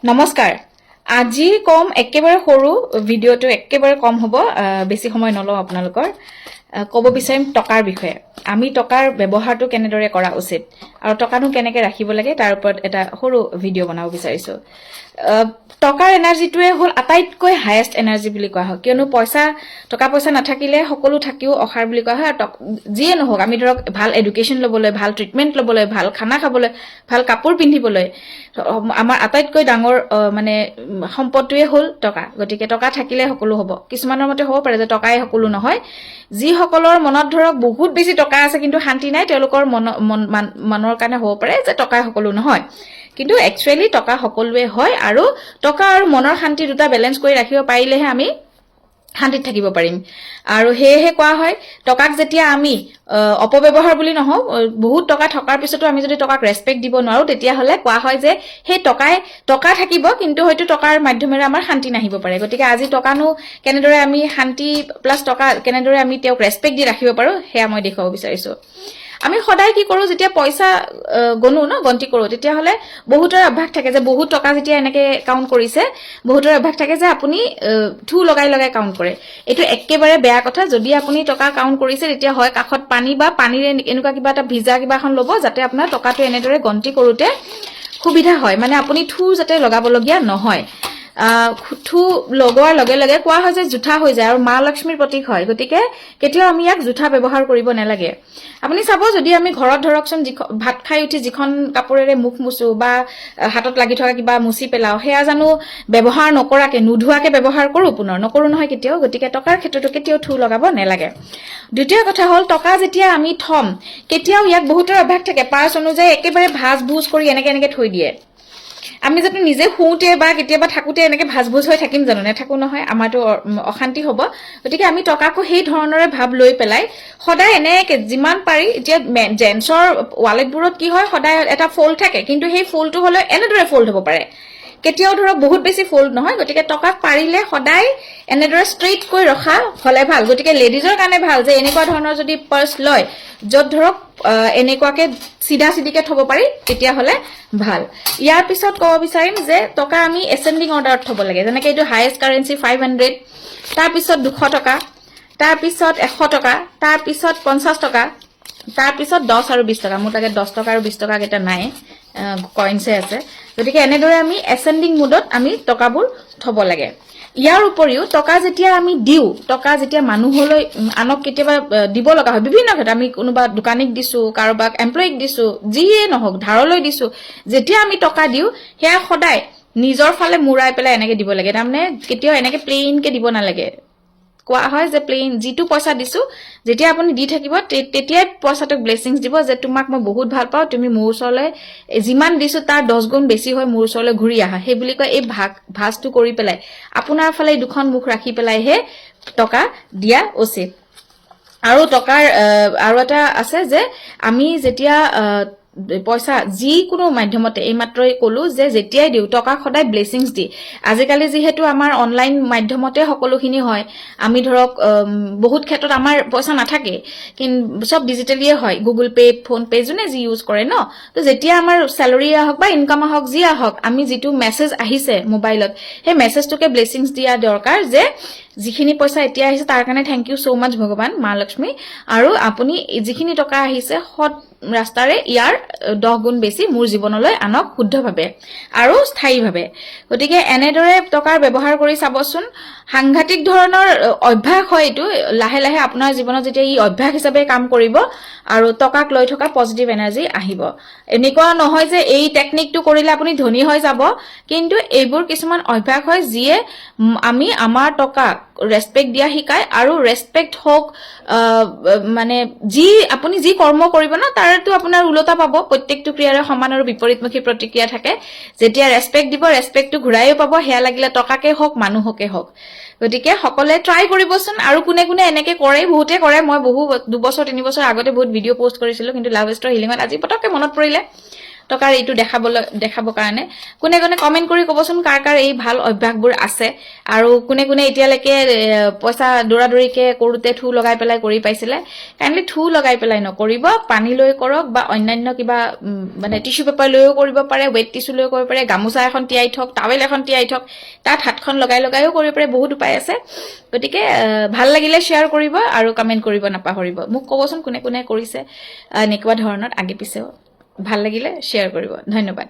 নমস্কাৰ আজি কম একেবাৰে সৰু ভিডিঅটো একেবাৰে কম হ'ব বেছি সময় নলওঁ আপোনালোকৰ ক'ব বিচাৰিম টকাৰ বিষয়ে আমি টকাৰ ব্যৱহাৰটো কেনেদৰে কৰা উচিত আৰু টকানো কেনেকৈ ৰাখিব লাগে তাৰ ওপৰত এটা সৰু ভিডিঅ' বনাব বিচাৰিছো টকাৰ এনাৰ্জিটোৱে হ'ল আটাইতকৈ হাইয়েষ্ট এনাৰ্জি বুলি কোৱা হয় কিয়নো টকা পইচা নাথাকিলে সকলো থাকিও অসাৰ বুলি কোৱা হয় যিয়ে নহওক আমি ধৰক ভাল এডুকেশ্যন ল'বলৈ ভাল ট্ৰিটমেণ্ট ল'বলৈ ভাল খানা খাবলৈ ভাল কাপোৰ পিন্ধিবলৈ আমাৰ আটাইতকৈ ডাঙৰ মানে সম্পদটোৱে হ'ল টকা গতিকে টকা থাকিলে সকলো হ'ব কিছুমানৰ মতে হ'ব পাৰে যে টকাই সকলো নহয় যিসকলৰ মনত ধৰক বহুত বেছি টকা আছে কিন্তু শান্তি নাই তেওঁলোকৰ মনৰ কাৰণে হ'ব পাৰে যে টকাই সকলো নহয় কিন্তু একচুৱেলি টকা সকলোৱে হয় আৰু টকা আৰু মনৰ শান্তি দুটা বেলেন্স কৰি ৰাখিব পাৰিলেহে আমি শান্তিত থাকিব পাৰিম আৰু হেহে কোৱা হয় টকাক যেতিয়া আমি অপব্যৱহাৰ বুলি নহও বহুত টকা থকাৰ পিছতো আমি যদি টকাক ৰেসপেক্ট দিব নোৱাৰো তেতিয়া হলে কোৱা হয় যে সেই টকা থাকিব কিন্তু হয়তো টকাৰ মাধ্যমেৰে আমাৰ শান্তি নাহিব পাৰে গতিকে আজি টকানো কেনেদৰে আমি শান্তি প্লাস টকা কেনেদৰে আমি তেওঁক ৰেসপেক্ট দি ৰাখিব পাৰো হেয়া মই দেখাব বিচাৰিছো আমি সদায় কি কৰো যেতিয়া পইচা গণো ন গন্তি কৰো তেতিয়া হলে বহুতৰ অভ্যাস থাকে যে বহুত টকা যেতিয়া এনেকে কাউন্ট কৰিছে বহুতৰ অভ্যাস থাকে যে আপুনি থু লগাই কাউন্ট কৰে এটো একেবাৰে বেয়া কথা যদি আপুনি টকা কাউন্ট কৰিছে তেতিয়া হয় কাখত পানী বা পানীৰে এনেকুৱা কিবা এটা ভিজা কিবা এখন ল'ব যাতে আপোনাৰ টকাটো এনেদৰে গন্তি কৰোতে সুবিধা হয় মানে আপুনি থু যাতে লগাবলগীয়া নহয় থু লগোৱাৰ লগে লগে কোৱা হয় যে জুঠা হৈ যায় আৰু মা লক্ষ্মীৰ প্ৰতীক হয় গতিকে কেতিয়াও আমি ইয়াক জুঠা ব্যৱহাৰ কৰিব নালাগে আপুনি চাব যদি আমি ঘৰত ধৰকচোন ভাত খাই উঠি যিখন কাপোৰেৰে মুখ মুছো বা হাতত লাগি থকা কিবা মুছি পেলাও হেয়া জানো ব্যৱহাৰ নকৰাকে নুধুৱাকে ব্যৱহাৰ কৰো পুনৰ নকৰো নহয় কেতিয়াও গতিকে টকাৰ ক্ষেত্ৰতো কেতিয়াও থু লগাব নালাগে দ্বিতীয় কথা হ'ল টকা যেতিয়া আমি থম কেতিয়াও ইয়াক বহুতৰ অভ্যাস থাকে পাৰ্স অনুযায়ী একেবাৰে ভাজ ভুজ কৰি এনেকে থৈ দিয়ে আমি যদি নিজে শুতে বা কেতিয়াবা থাকুতে এনেকে ভাজভুজ হৈ থাকিম জানো নেথাকো নহয় আমাৰটো অশান্তি হ'ব গতিকে আমি টকাকো সেই ধৰণৰে ভাব লৈ পেলাই সদায় এনেকে যিমান পাৰি এতিয়া জেন্সৰ ওয়ালেটবোৰত কি হয় সদায় এটা ফোল্ড থাকে কিন্তু সেই ফোল্ডটো হলে এনেদৰে ফোল্ড হ'ব পাৰে কেতিয়াও ধৰক বহুত বেছি ফোল্ড নহয় গতিকে টকাক পাৰিলে সদায় এনেদৰে ষ্ট্ৰেইট কৈ ৰখা হলে ভাল গতিকে লেডিজৰ কাৰণে ভাল যে এনেকুৱা ধৰণৰ যদি পাৰ্স লয় যত ধৰক এনেকুৱাকে সিধা সিধিকে থব পাৰি তেতিয়া হলে ভাল ইয়াৰ পিছত ক'ব বিচাৰিম যে টকা আমি এসেন্ডিং অৰ্ডাৰত থব লাগে যেনেকৈ এইটো হাইয়েষ্ট কাৰেন্সি 500 তাৰ পিছত 200 টকা তাৰ পিছত 100 টকা তাৰ পিছত 50 টকা তাৰ পিছত 10 আৰু 20 টকা মোৰ তাকে 10 টকা আৰু 20 টকা কেটা নাই কইনছে আছে গতিকে এনেদৰে আমি এসেন্ডিং মোডত আমি টকাবোৰ থব লাগে ইয়াৰ উপৰিও টকা যেতিয়া আমি দিও টকা যেতিয়া মানুহলৈ আনক কেতিয়াবা দিব লগা হয় বিভিন্ন ক্ষেত্ৰত আমি কোনোবা দোকানীক দিছো কাৰোবাক এমপ্লয়িক দিছো যিয়ে নহওক ধাৰলৈ দিছো যেতিয়া আমি টকা দিও হেয়া সদায় নিজৰ ফালে মুৰাই পেলাই এনেকে দিব লাগে তাৰমানে কেতিয়াও এনেকে প্লেইন কে দিব নালাগে কোৱা হয় যে প্লেইন যিটো পইচা দিছো যেতিয়া আপুনি দি থাকিব তেতিয়াই পইচাটোক ব্লেসিংস দিব যে তোমাক মই বহুত ভাল পাও তুমি মোৰ ওচৰলৈ যিমান দিছো তাৰ 10 গুণ বেছি হৈ মোৰ ওচৰলৈ ঘূৰি আহা হে বুলি কয় এই ভাজটো কৰি পেলাই আপোনাৰ ফালে দুখন মুখ ৰাখি পেলাই হে টকা দিয়া উচিত আৰু টকাৰ আৰু এটা আছে যে আমি যেতিয়া পইচা যি কোনো মাধ্যমতে এই মাত্ৰই কলো যে যেতিয়াই দিও টকা সদায় ব্লেসিংস দি আজিকালি যেহেতু আমাৰ অনলাইন মাধ্যমতে সকলোখিনি হয় আমি ধৰক বহুত ক্ষেত্ৰত আমাৰ পইচা নাথাকে কিন্তু সব ডিজিটালিয়ে হয় গুগল পে ফোন পে জুনে যি ইউজ কৰে ন তো যেতিয়া আমাৰ স্যালাৰি আহক বা ইনকাম আহক যি আহক আমি যেটো মেসেজ আহিছে মোবাইলত হে মেসেজটোকে ব্লেসিংস দিয়া দৰকাৰ যে যিখিনি পইচা এতিয়া আহিছে তাৰ কাৰণে থ্যাংক ইউ সো মাচ ভগৱান মা লক্ষ্মী আৰু আপুনি যিখিনি টকা আহিছে হট ৰাস্তাৰে ইয়াৰ 10 গুণ বেছি মোৰ জীৱনলৈ আনক শুদ্ধভাৱে আৰু স্থায়ীভাৱে গতিকে এনেদৰে টকাৰ ব্যৱহাৰ কৰি চাবচোন সাংঘাতিক ধৰণৰ অভ্যাস হয় এটো লাহে লাহে আপোনাৰ জীৱনত যেতিয়া ই অভ্যাস হিচাপে কাম কৰিব আৰু টকাক লৈ থকা পজিটিভ এনাৰ্জি আহিব এনেকুৱা নহয় যে এই টেকনিকটো কৰিলে আপুনি ধনী হৈ যাব কিন্তু এইবোৰ কিছুমান অভ্যাস হয় যিয়ে আমি আমাৰ টকাক ৰেসপেক্ট দিয়া শিকায় আৰু ৰেসপেক্ট হোক মানে যি আপুনি যি কৰ্ম কৰিব না তাৰটো আপোনাৰ উলটা পাব প্ৰত্যেকটো ক্ৰিয়াৰে সমান আৰু বিপৰীতমুখী প্ৰতিক্ৰিয়া থাকে যেতিয়া ৰেসপেক্ট দিব ৰেসপেক্টটো ঘূৰাইও পাব হেয়া লাগিলে টকাকে হোক মানুহকে হোক গতিকে সকলে ট্ৰাই কৰিবচোন আৰু কোনে কোনে এনেকে কৰে বহুতে কৰে মই বহু 2 বছৰ 3 বছৰ আগতে বহুত ভিডিও পোষ্ট কৰিছিলো কিন্তু লাভ ষ্টৰী হিলিঙত আজি পটককে মনত পৰিলে টকাৰ এইটো দেখাবৰ কাৰণে কোনে কোনে কমেন্ট কৰি ক'বচোন কাৰ কাৰ এই ভাল অভ্যাসবোৰ আছে আৰু কোনে কোনে এতিয়ালৈকে পইচা দৌৰাদৌৰিকে কৰোতে থু লগাই পেলাই কৰি পাইছিলে কাইণ্ডলি থু লগাই পেলাই নকৰিব পানী লৈ কৰক বা অন্যান্য কিবা মানে টিস্যু পেপাৰ লৈও কৰিব পাৰে ৱেট টিস্যু লৈ কৰিব পাৰে গামোচা এখন তিয়াই থক টাৱেল এখন তিয়াই থক তাত হাতখন লগাইও কৰিব পাৰে বহুত উপায় আছে গতিকে ভাল লাগিলে শ্বেয়াৰ কৰিব আৰু কমেন্ট কৰিব নাপাহৰিব মোক ক'বচোন কোনে কোনে কৰিছে এনেকুৱা ধৰণৰ আগে পিছেও ভাল লাগিলে শ্বেয়াৰ কৰিব ধন্যবাদ